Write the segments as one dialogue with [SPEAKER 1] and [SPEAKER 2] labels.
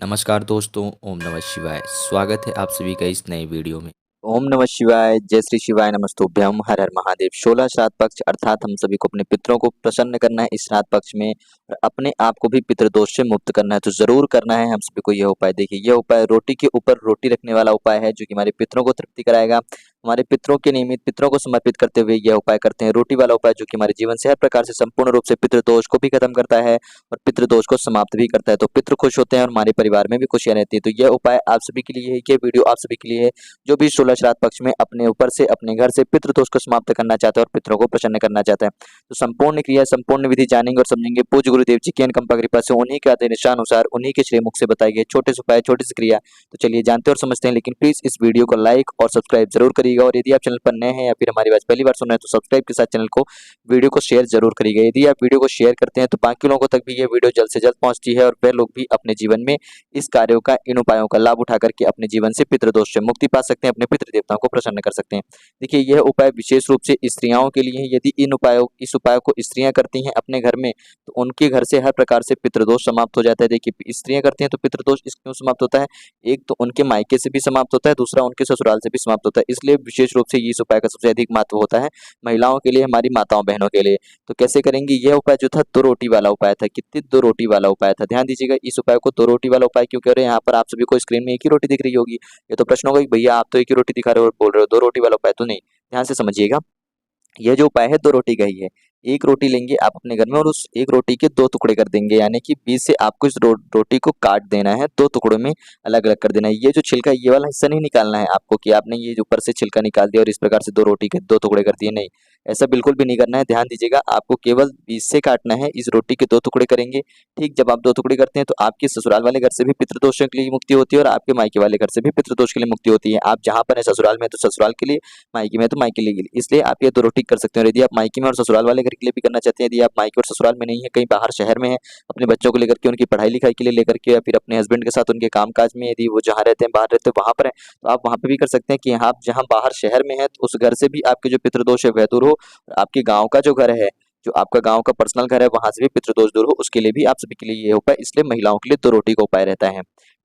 [SPEAKER 1] नमस्कार दोस्तों, ओम नमः शिवाय। स्वागत है आप सभी का इस नए वीडियो में।
[SPEAKER 2] ओम नमः शिवाय, जय श्री शिवाय, नमस्तुभ्यम, हर हर महादेव। 16 श्राद्ध पक्ष अर्थात हम सभी को अपने पितरों को प्रसन्न करना है इस श्राद्ध पक्ष में और अपने आप को भी पितृदोष से मुक्त करना है, तो जरूर करना है हम सभी को यह उपाय। देखिए, यह उपाय रोटी के ऊपर रोटी रखने वाला उपाय है जो कि हमारे पितरों को तृप्ति कराएगा। हमारे पितरों के निमित्त पितरों को समर्पित करते हुए यह उपाय करते हैं। रोटी वाला उपाय जो कि हमारे जीवन से हर प्रकार से संपूर्ण रूप से पितृदोष को भी खत्म करता है और पितृदोष को समाप्त भी करता है। तो पितृ खुश होते हैं और हमारे परिवार में भी खुशियां रहती है। तो यह उपाय आप सभी के लिए है, ये वीडियो आप सभी के लिए है जो भी 16 श्राद्ध पक्ष में अपने ऊपर से अपने घर से पितृदोष को समाप्त करना चाहता है और पितरों को प्रसन्न करना चाहता है। तो संपूर्ण क्रिया संपूर्ण विधि जानेंगे और समझेंगे पूज्य गुरुदेव जी की अनुकंपा कृपा से, उन्हीं के आदेशानुसार, उन्हीं के श्री मुख से बताई गई छोटे से उपाय, छोटी सी क्रिया। तो चलिए जानते और समझते हैं, लेकिन प्लीज इस वीडियो को लाइक और सब्सक्राइब जरूर करिएगा। और यदि आप चैनल पर नए हैं या फिर हमारी बात पहली बार सुन रहे हैं तो सब्सक्राइब के साथ चैनल को, वीडियो को शेयर जरूर करिएगा। यदि आप वीडियो को शेयर करते हैं तो बाकी लोगों तक भी ये वीडियो जल्द से जल्द पहुंचती है और वह लोग भी अपने जीवन में इस कार्यों का, इन उपायों का लाभ उठा करके अपने जीवन से पितृदोष से मुक्ति पा सकते हैं, अपने पितृ देवताओं को प्रसन्न कर सकते हैं। देखिए, यह उपाय विशेष रूप से स्त्रियों के लिए है। यदि इस उपाय को स्त्रियां करती हैं अपने घर में तो उनके घर से हर प्रकार से पितृदोष समाप्त हो जाता है। देखिए, स्त्रियां करती हैं तो पितृदोष इस क्यों समाप्त होता है? एक तो उनके मायके से भी समाप्त होता है, दूसरा उनके ससुराल से भी समाप्त होता है। इसलिए विशेष रूप से इस उपाय का सबसे अधिक महत्व होता है महिलाओं के लिए, हमारी माताओं बहनों के लिए। तो कैसे करेंगे? यह उपाय जो था, दो रोटी वाला उपाय था। कितनी? दो रोटी वाला उपाय था। ध्यान दीजिएगा, इस उपाय को दो रोटी वाला उपाय क्यों कह रहे हैं? यहाँ पर आप सभी को स्क्रीन में एक ही रोटी दिख रही होगी। ये तो प्रश्न होगा कि भैया आप तो एक ही रोटी दिखा रहे हो और बोल रहे हो दो रोटी वाला उपाय, तो नहीं। ध्यान से समझिएगा, यह जो उपाय है दो रोटी का ही है। एक रोटी लेंगे आप अपने घर में और उस एक रोटी के दो टुकड़े कर देंगे, यानी कि बीच से आपको इस रोटी को काट देना है, दो टुकड़ों में अलग अलग कर देना है। ये जो छिलका, ये वाला हिस्सा नहीं निकालना है आपको कि आपने ये जो ऊपर से छिलका निकाल दिया और इस प्रकार से दो रोटी के दो टुकड़े कर दिए, नहीं। ऐसा बिल्कुल भी नहीं करना है। ध्यान दीजिएगा, आपको केवल बीच से काटना है। इस रोटी के दो टुकड़े करेंगे। ठीक, जब आप दो टुकड़े करते हैं तो आपके ससुराल वाले घर से भी पितृदोषों के लिए मुक्ति होती है और आपके मायके वाले घर से भी पितृदोष के लिए मुक्ति होती है। आप जहां पर है, ससुराल में तो ससुराल के लिए, मायके में तो मायके के लिए। इसलिए आप ये दो रोटी कर सकते हो। यदि आप मायके में और ससुराल वाले घर के लिए भी करना चाहते हैं, यदि आप मायके और ससुराल में नहीं है, कहीं बाहर शहर में है, अपने बच्चों को लेकर के, उनकी पढ़ाई लिखाई के लिए लेकर के, या फिर अपने हस्बैंड के साथ उनके कामकाज में, यदि वो जहाँ रहते हैं, बाहर रहते हैं, वहां पर है, तो आप वहां पे भी कर सकते हैं कि आप जहां बाहर शहर में है तो उस घर से भी आपके जो पितृदोष है वह दूर हो। और आपके गाँव का जो घर है, जो आपका गाँव का पर्सनल घर है, वहां से भी पितृदोष दूर हो, उसके लिए भी आप सभी के लिए ये उपाय, इसलिए महिलाओं के लिए दो रोटी का उपाय रहता है।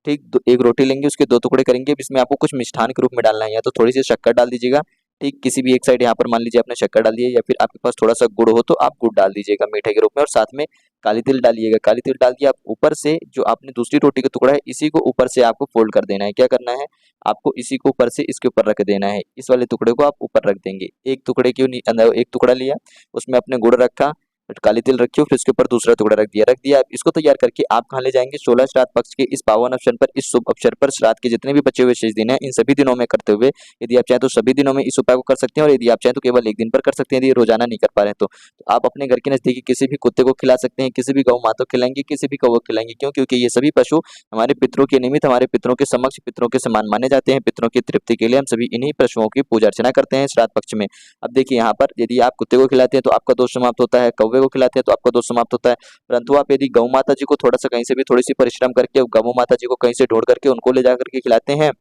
[SPEAKER 2] ठीक, एक रोटी लेंगे, उसके दो टुकड़े करेंगे। अब इसमें आपको कुछ मिष्ठान के रूप में डालना है, या तो थोड़ी सी शक्कर डाल दीजिएगा। ठीक, किसी भी एक साइड यहाँ पर मान लीजिए आपने शक्कर डाल दी है, या फिर आपके पास थोड़ा सा गुड़ हो तो आप गुड़ डाल दीजिएगा मीठे के रूप में, और साथ में काली तिल डालिएगा। काली तिल डाल दिया, आप ऊपर से जो आपने दूसरी रोटी का टुकड़ा है इसी को ऊपर से आपको फोल्ड कर देना है। क्या करना है? आपको इसी को ऊपर से इसके ऊपर रख देना है। इस वाले टुकड़े को आप ऊपर रख देंगे। एक टुकड़े के अंदर एक टुकड़ा लिया, उसमें आपने गुड़ रखा, फिर काली तिल रखी हो, फिर उसके ऊपर दूसरा टुकड़ा रख दिया। आप इसको तैयार करके आप कहाँ ले जाएंगे? 16 श्राद्ध पक्ष के इस पावन अवसर पर, इस शुभ अवसर पर, श्राद्ध के जितने भी बचे हुए शेष दिन हैं इन सभी दिनों में करते हुए, यदि आप चाहें तो सभी दिनों में इस उपाय को कर सकते हैं, और यदि आप चाहें तो केवल एक दिन पर कर सकते हैं। यदि रोजाना नहीं कर पा रहे हैं तो आप अपने घर के नजदीकी किसी भी कुत्ते को खिला सकते हैं, किसी भी गौ माता को खिलाएंगे, किसी भी कौवे को खिलाएंगे। क्यों? क्योंकि ये सभी पशु हमारे पितरों के निमित्त, हमारे पितरों के समक्ष, पितरों के समान माने जाते हैं। पितरों की तृप्ति के लिए हम सभी इन्हीं पशुओं की पूजा अर्चना करते हैं श्राद्ध पक्ष में। अब देखिए, यहाँ पर यदि आप कुत्ते को खिलाते हैं तो आपका दोष समाप्त होता है, कौवे को खिलाते हैं तो आपका दोष समाप्त होता है। परंतु आप यदि गौ माता जी को थोड़ा सा कहीं से भी थोड़ी सी परिश्रम करके, गौ माता जी को कहीं से ढूंढ करके उनको ले जाकर के खिलाते हैं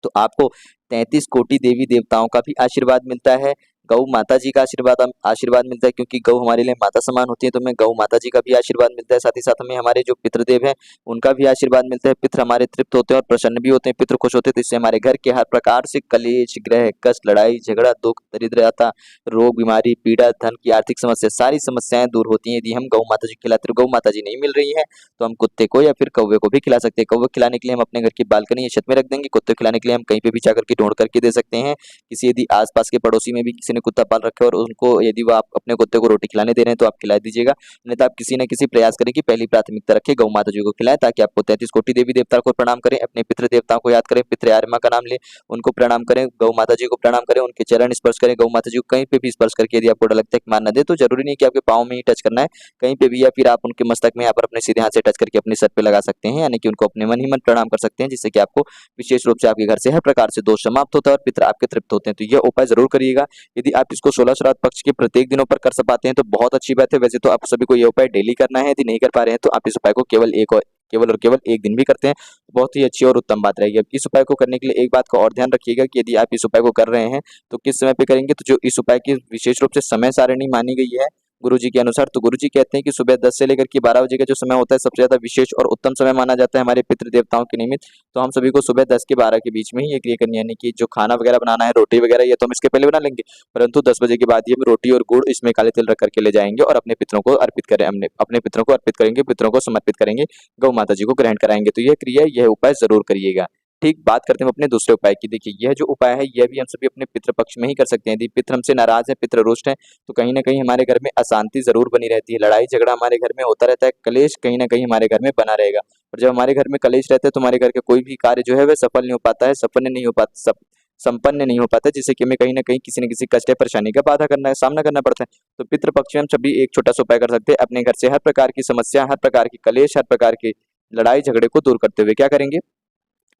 [SPEAKER 2] तो आपको 33 कोटि देवी देवताओं का भी आशीर्वाद मिलता है। गौ माता जी का आशीर्वाद मिलता है, क्योंकि गौ हमारे लिए माता समान होती है, तो हमें गौ माता जी का भी आशीर्वाद मिलता है। साथ ही साथ हमें हमारे जो पितृदेव हैं उनका भी आशीर्वाद मिलता है। पितृ हमारे तृप्त होते हैं और प्रसन्न भी होते हैं, पितृ खुश होते हैं, तो इससे हमारे घर के हर प्रकार से कलेश, ग्रह, कष्ट, लड़ाई झगड़ा, दुख, दरिद्रता, रोग, बीमारी, पीड़ा, धन की आर्थिक समस्या, सारी समस्याएं दूर होती हैं। यदि हम गौ माता जी खिलाते, गौ माता जी नहीं मिल रही है तो हम कुत्ते को या फिर कौवे को भी खिला सकते हैं। कौवे खिलाने के लिए हम अपने घर की बालकनी या छत में रख देंगे, कुत्ते खिलाने के लिए हम कहीं पे भी जाकर के ढूंढ करके दे सकते हैं। किसी यदि आसपास के पड़ोसी में भी किसी ने कुत्ता पाल रखा है और उनको, यदि वो आप अपने कुत्ते को रोटी खिलाने दे रहे हैं तो आप खिला दीजिएगा। नहीं तो आप किसी न किसी प्रयास करें कि पहली प्राथमिकता रखें गौ माता जी को खिलाएं, ताकि आपको 33 कोटि देवी देवता को प्रणाम करें, अपने पितृ देवताओं को याद करें, पितृ आर्मा का नाम लें, उनको प्रणाम करें, गौ माता जी को प्रणाम करें, उनके चरण स्पर्श करें। गौ माता जी को कहीं पे भी स्पर्श करके, यदि आपको डर लगता है कि मार न दे, तो जरूरी नहीं कि आपके पाँव में ही टच करना है, कहीं पे भी, या फिर आप उनके मस्तक में यहाँ पर अपने सीधे हाथ से टच करके अपने सर पे लगा सकते हैं, यानी कि उनको अपने मन ही मन प्रणाम कर सकते हैं, जिससे कि आपको विशेष रूप से आपके घर से हर प्रकार से दोष समाप्त होता है और पितृ आपके तृप्त होते हैं। तो यह उपाय जरूर करिएगा। यदि आप इसको 16 श्राद्ध पक्ष के प्रत्येक दिनों पर कर पाते हैं तो बहुत अच्छी बात है। वैसे तो आप सभी को यह उपाय डेली करना है, यदि नहीं कर पा रहे हैं तो आप इस उपाय को केवल और केवल एक दिन भी करते हैं, तो बहुत ही अच्छी और उत्तम बात रहेगी। अब इस उपाय को करने के लिए एक बात का और ध्यान रखिएगा कि यदि आप इस उपाय को कर रहे हैं तो किस समय पे करेंगे। तो जो इस उपाय की विशेष रूप से समय सारणी मानी गई है गुरुजी के अनुसार। तो गुरुजी कहते हैं कि सुबह 10 से लेकर के 12 बजे का जो समय होता है सबसे ज़्यादा विशेष और उत्तम समय माना जाता है हमारे पितृ देवताओं के निमित्त। तो हम सभी को सुबह 10 के 12 के बीच में ही ये क्रिया करनी है, यानी कि जो खाना वगैरह बनाना है, रोटी वगैरह, ये तो हम इसके पहले बना लेंगे, परंतु 10 बजे के बाद ही हम रोटी और गुड़ इसमें काले तिल रख करके ले जाएँगे और अपने पितरों को अर्पित करें, अपने पितरों को अर्पित करेंगे, पितरों को समर्पित करेंगे, गौ माता जी को ग्रहण कराएँगे। तो यह क्रिया, यह उपाय ज़रूर करिएगा। ठीक, बात करते हैं अपने दूसरे उपाय की। देखिए, यह जो उपाय है, यह भी हम सभी अपने पितृ पक्ष में ही कर सकते हैं। यदि पितृ हमसे नाराज़ हैं, पितृ रुष्ट हैं, तो कहीं न कहीं हमारे घर में अशांति ज़रूर बनी रहती है, लड़ाई-झगड़ा हमारे घर में होता रहता है, कलेश कहीं न कहीं हमारे घर में बना रहेगा। और जब हमारे घर में कलेश रहता है, तो हमारे घर का कोई भी कार्य जो है, वह सफल नहीं हो पाता है, सपन्न नहीं हो पाता, संपन्न नहीं हो पाता है, जिससे कि हमें कहीं न कहीं किसी न किसी कष्ट या परेशानी का सामना करना पड़ता है। तो पितृ पक्ष में हम सभी एक छोटा-सा उपाय कर सकते हैं। अपने घर से हर प्रकार की समस्या, हर प्रकार की कलेश, हर प्रकार की लड़ाई-झगड़े को दूर करते हुए क्या करेंगे,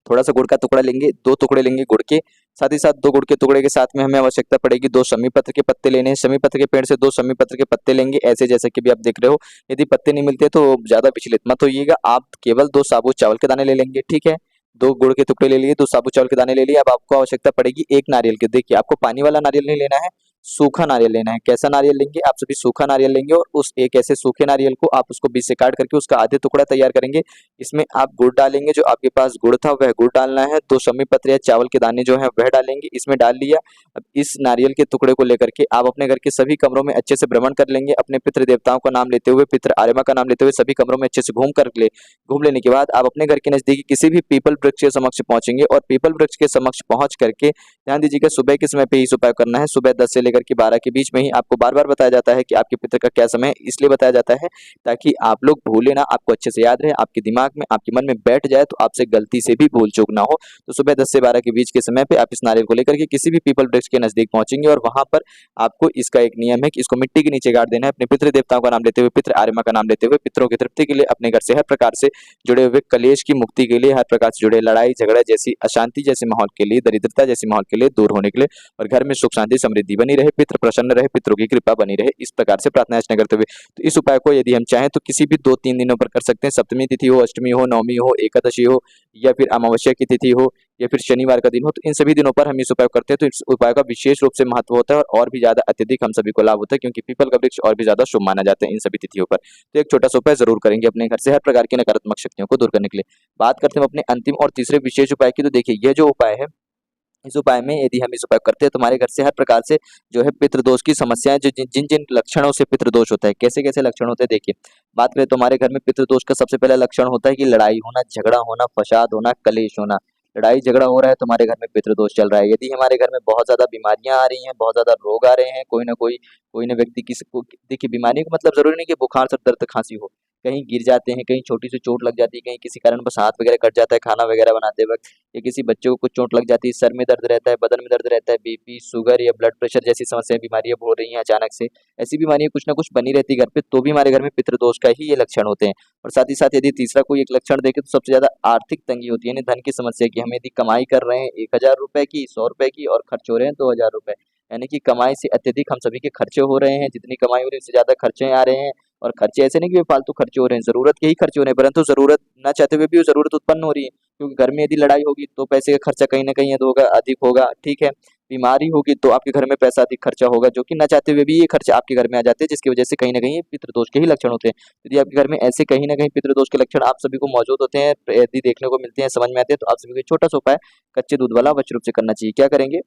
[SPEAKER 2] थोड़ा-सा गुड़ का टुकड़ा लेंगे, 2 टुकड़े लेंगे गुड़ के, साथ ही साथ 2 गुड़ के टुकड़े के साथ में हमें आवश्यकता पड़ेगी 2 शमी पत्र के पत्ते लेने हैं। शमी पत्र के पेड़ से 2 शमी पत्र के पत्ते लेंगे, ऐसे जैसे कि अभी आप देख रहे हो। यदि पत्ते नहीं मिलते तो ज़्यादा विचलित मत होइएगा, आप केवल 2 साबुत चावल के दाने ले लेंगे, ठीक है? 2 गुड़ के टुकड़े ले लिए, 2 साबुत चावल के दाने ले लिए। अब आपको आवश्यकता पड़ेगी 1 नारियल की। देखिए, आपको पानी वाला नारियल नहीं लेना है, सूखा नारियल लेना है। कैसा नारियल लेंगे? आप सभी सूखा नारियल लेंगे और उस एक ऐसे सूखे नारियल को आप उसको बीच से काट करके उसका आधे टुकड़ा तैयार करेंगे। इसमें आप गुड़ डालेंगे, जो आपके पास गुड़ था वह गुड़ डालना है, 2 शमी पत्र या चावल के दाने जो हैं वह डालेंगे, इसमें डाल लिया। अब इस नारियल के टुकड़े को लेकर के आप अपने घर के सभी कमरों में अच्छे से भ्रमण कर लेंगे, अपने पितृ देवताओं का नाम लेते हुए, पितृ आर्यमा का नाम लेते हुए सभी कमरों में अच्छे से घूम लेने के बाद आप अपने घर के नज़दीकी किसी भी पीपल वृक्ष के समक्ष पहुँचेंगे और पीपल वृक्ष के समक्ष पहुँच करके ध्यान दीजिएगा, सुबह के समय पे इस उपाय करना है। सुबह 10 से लेकर के 12 के बीच में ही आपको बार-बार बताया जाता है कि आपके पितर का क्या समय है, इसलिए बताया जाता है ताकि आप लोग भूले ना, आपको अच्छे से याद रहे, आपके दिमाग में, आपके मन में बैठ जाए, तो आपसे गलती से भी भूल-चूक ना हो। तो सुबह 10 से 12 के बीच के समय पे आप इस नारियल को लेकर के किसी भी पीपल वृक्ष के नज़दीक पहुँचेंगे और वहाँ पर आपको इसका एक नियम है कि इसको मिट्टी के नीचे गाड़ देना है। अपने पितृ देवताओं का नाम लेते हुए, पितृ आर्यमा का नाम लेते हुए, पितरों की तृप्ति के लिए, अपने घर से हर प्रकार से जुड़े हुए कलेश की मुक्ति के लिए, हर प्रकार से जुड़े लड़ाई झगड़ा जैसी अशांति जैसे माहौल के लिए, दरिद्रता जैसे माहौल के लिए दूर होने के लिए और घर में सुख शांति समृद्धि बनी रहे, पितृ प्रसन्न रहे, पितरों की कृपा बनी रहे, इस प्रकार से प्रार्थना अर्चना करते हुए। तो इस उपाय को यदि हम चाहें तो किसी भी 2-3 दिनों पर कर सकते हैं। सप्तमी तिथि हो, अष्टमी हो, नवमी हो, एकादशी हो या फिर अमावस्या की तिथि हो या फिर शनिवार का दिन हो, तो इन सभी दिनों पर हम इस उपाय करते हैं। तो इस उपाय का विशेष रूप से महत्व होता है और भी ज़्यादा अत्यधिक हम सभी को लाभ होता है, क्योंकि पीपल का वृक्ष और भी ज़्यादा शुभ माना जाता है इन सभी तिथियों पर। तो एक छोटा सा उपाय ज़रूर करेंगे अपने घर से हर प्रकार की नकारात्मक शक्तियों को दूर करने के लिए। बात करते हैं अपने अंतिम और तीसरे विशेष उपाय की। तो देखिए, यह जो उपाय है, इस उपाय में यदि हम इस उपाय करते हैं तो हमारे घर से हर प्रकार से जो है पितृदोष की समस्याएं, जो जिन लक्षणों से पितृदोष होता है, कैसे-कैसे लक्षण होते हैं, देखिए। बात करें तो हमारे घर में पितृदोष का सबसे पहला लक्षण होता है कि लड़ाई होना, झगड़ा होना, फसाद होना, कलेश होना। लड़ाई झगड़ा हो रहा है तो हमारे घर में पितृदोष चल रहा है। यदि हमारे घर में बहुत ज़्यादा बीमारियाँ आ रही हैं, बहुत ज़्यादा रोग आ रहे हैं, कोई ना व्यक्ति किसी को, देखिए, बीमारी का मतलब ज़रूरी नहीं कि बुखार, सर दर्द, खाँसी हो। कहीं गिर जाते हैं, कहीं छोटी सी चोट लग जाती है, कहीं किसी कारणवश हाथ वगैरह कट जाता है खाना वगैरह बनाते वक़्त, या किसी बच्चे को कुछ चोट लग जाती है, सर में दर्द रहता है, बदन में दर्द रहता है, बीपी, शुगर या ब्लड प्रेशर जैसी समस्याएँ, बीमारियाँ हो रही हैं अचानक से, ऐसी बीमारियाँ कुछ ना कुछ बनी रहती है घर पे, तो भी हमारे घर में पितृदोष का ही ये लक्षण होते हैं। और साथ ही साथ यदि तीसरा कोई एक लक्षण देखें तो सबसे ज़्यादा आर्थिक तंगी होती है, यानी धन की समस्या की। हम यदि कमाई कर रहे हैं 1000 रुपए की, 100 रुपए की और खर्च हो रहे हैं 2000 रुपए, यानी कि कमाई से अत्यधिक हम सभी के खर्चे हो रहे हैं, जितनी कमाई हो रही है उससे ज़्यादा खर्चे आ रहे हैं। और खर्चे ऐसे नहीं कि फालतू खर्चे हो रहे हैं, ज़रूरत के ही खर्चे हो रहे हैं, परंतु ज़रूरत ना चाहते हुए भी वो ज़रूरत उत्पन्न हो रही है, क्योंकि घर में यदि लड़ाई होगी तो पैसे का खर्चा कहीं न कहीं यद होगा, अधिक होगा, ठीक है? बीमारी होगी तो आपके घर में पैसा अधिक खर्चा होगा, जो कि ना चाहते हुए भी ये खर्चे आपके घर में आ जाते हैं, जिसकी वजह से कहीं न कहीं ये पितृदोष के ही लक्षण होते हैं। यदि आपके घर में ऐसे कहीं न कहीं पितृदोष के लक्षण आप सभी को मौजूद होते हैं, यदि देखने को मिलते हैं, समझ में आते हैं, तो आप सभी को एक छोटा-सा उपाय कच्चे दूध वाला अवश्य रूप से करना चाहिए। क्या करेंगे?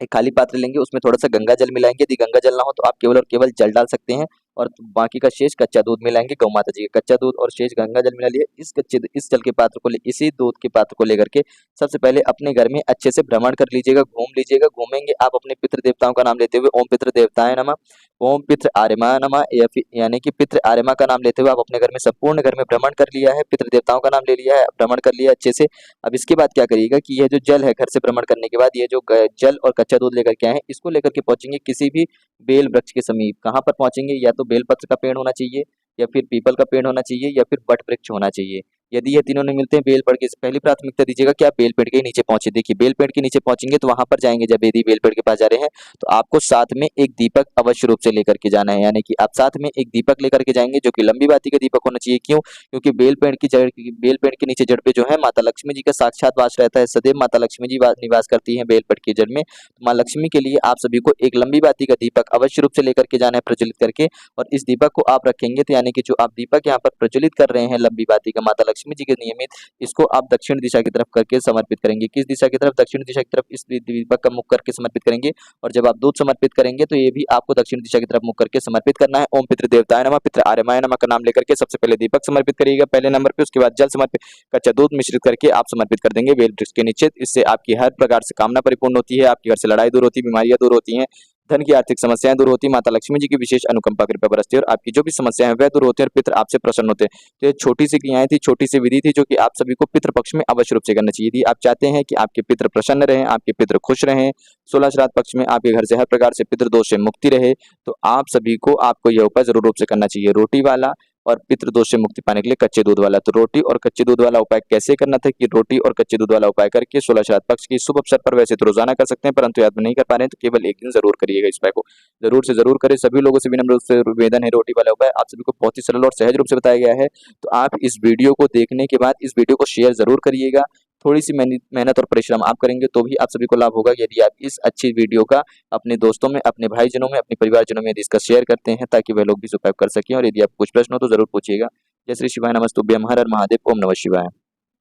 [SPEAKER 2] एक खाली पात्र लेंगे, उसमें थोड़ा-सा गंगा जल मिलाएँगे, यदि गंगा जल ना हो तो आप केवल और केवल जल डाल सकते हैं और बाकी का शेष कच्चा दूध मिलाएँगे गौ माता जी का। कच्चा दूध और शेष गंगा जल मिला लिया, इस जल के पात्र को ले इसी दूध के पात्र को लेकर के सबसे पहले अपने घर में अच्छे से भ्रमण कर लीजिएगा, घूम लीजिएगा। घूमेंगे आप अपने पितृ देवताओं का नाम लेते हुए, ओम पितृ देवताय नमः, ओम पितृ आर्यमाय नमः, या फिर यानी कि पितृ आर्यमा का नाम लेते हुए आप अपने घर में संपूर्ण घर में भ्रमण कर लिया है, पितृ देवताओं का नाम ले लिया है, भ्रमण कर लिया अच्छे से। अब इसके बाद क्या करिएगा कि यह जो जल है, घर से भ्रमण करने के बाद ये जो जल और कच्चा दूध लेकर के आए हैं, इसको लेकर के पहुंचेंगे किसी भी बेल वृक्ष के समीप। कहाँ पर पहुंचेंगे? या तो बेल पत्र का पेड़ होना चाहिए, या फिर पीपल का पेड़ होना चाहिए, या फिर बट वृक्ष होना चाहिए। यदि ये तीनों नहीं मिलते हैं, बेल पेड़ की पहली प्राथमिकता दीजिएगा कि आप बेल पेड़ के नीचे पहुंचे। देखिए बेल पेड़ के नीचे पहुंचेंगे तो वहां पर जाएंगे, जब यदि बेल पेड़ के पास जा रहे हैं तो आपको साथ में एक दीपक अवश्य रूप से लेकर के जाना है, यानी कि आप साथ में एक दीपक लेकर के जाएंगे जो कि लंबी बाती का दीपक होना चाहिए। क्यों? क्योंकि बेल पेड़ के नीचे जड़ पे जो है माता लक्ष्मी जी का साक्षात वास रहता है। सदैव माता लक्ष्मी जी निवास करती हैं बेल पेड़ की जड़ में। तो माँ लक्ष्मी के लिए आप सभी को एक लंबी बाती का दीपक अवश्य रूप से लेकर के जाना है प्रज्वलित करके, और इस दीपक को आप रखेंगे तो यानी कि जो आप दीपक यहाँ पर प्रज्वलित कर रहे हैं लंबी बाती का माता लक्ष्मी जी के नियमित, इसको आप दक्षिण दिशा की तरफ करके समर्पित करेंगे। किस दिशा की तरफ? दक्षिण दिशा की तरफ इस दीपक का मुख करके समर्पित करेंगे। और जब आप दूध समर्पित करेंगे तो ये भी आपको दक्षिण दिशा की तरफ मुख करके समर्पित करना है। ओम पितृ देवताय नमः, पितृ आर्यमाय नमः का नाम लेकर के सबसे पहले दीपक समर्पित करिएगा पहले नंबर पे, उसके बाद जल समर्पित, कच्चा दूध मिश्रित करके आप समर्पित कर देंगे बेल वृक्ष के नीचे। इससे आपकी हर प्रकार से कामना परिपूर्ण होती है, आपके घर से लड़ाई दूर होती है, बीमारियां दूर होती हैं, धन की आर्थिक समस्याएं दूर होती, माता लक्ष्मी जी की विशेष अनुकंपा कृपा बरसती है और आपकी जो भी समस्याएं हैं वह दूर होती है और पितृ आपसे प्रसन्न होते हैं। तो ये छोटी सी क्रियाएं थी, छोटी सी विधि थी जो कि आप सभी को पितृ पक्ष में अवश्य रूप से करना चाहिए थी। आप चाहते हैं कि आपके पितृ प्रसन्न रहें, आपके पितृ खुश रहें, 16 श्राद्ध पक्ष में आपके घर से हर प्रकार से पितृ दोष से मुक्ति रहे, तो आप सभी को आपको यह उपाय जरूर रूप से करना चाहिए। रोटी वाला और पितृ दोष से मुक्ति पाने के लिए कच्चे दूध वाला। तो रोटी और कच्चे दूध वाला उपाय कैसे करना था कि रोटी और कच्चे दूध वाला उपाय करके 16 श्राद्ध पक्ष के शुभ अवसर पर, वैसे तो रोजाना कर सकते हैं परंतु याद में नहीं कर पा रहे हैं तो केवल एक दिन जरूर करिएगा। इस उपाय को जरूर से जरूर करें। सभी लोगों से विनम्र रूप से निवेदन है, रोटी वाला उपाय आप सभी को बहुत ही सरल और सहज रूप से बताया गया है। तो आप इस वीडियो को देखने के बाद इस वीडियो को शेयर जरूर करिएगा। थोड़ी सी मेहनत और परिश्रम आप करेंगे तो भी आप सभी को लाभ होगा यदि आप इस अच्छी वीडियो का अपने दोस्तों में, अपने भाईजनों में, अपने परिवारजनों में यदि इसका शेयर करते हैं ताकि वह लोग भी इस उपाय कर सकें। और यदि आप कुछ प्रश्न हो तो जरूर पूछिएगा। जय श्री शिवाय, नमस्तुभ्यम, हर हर महादेव, ओम नमः शिवाय।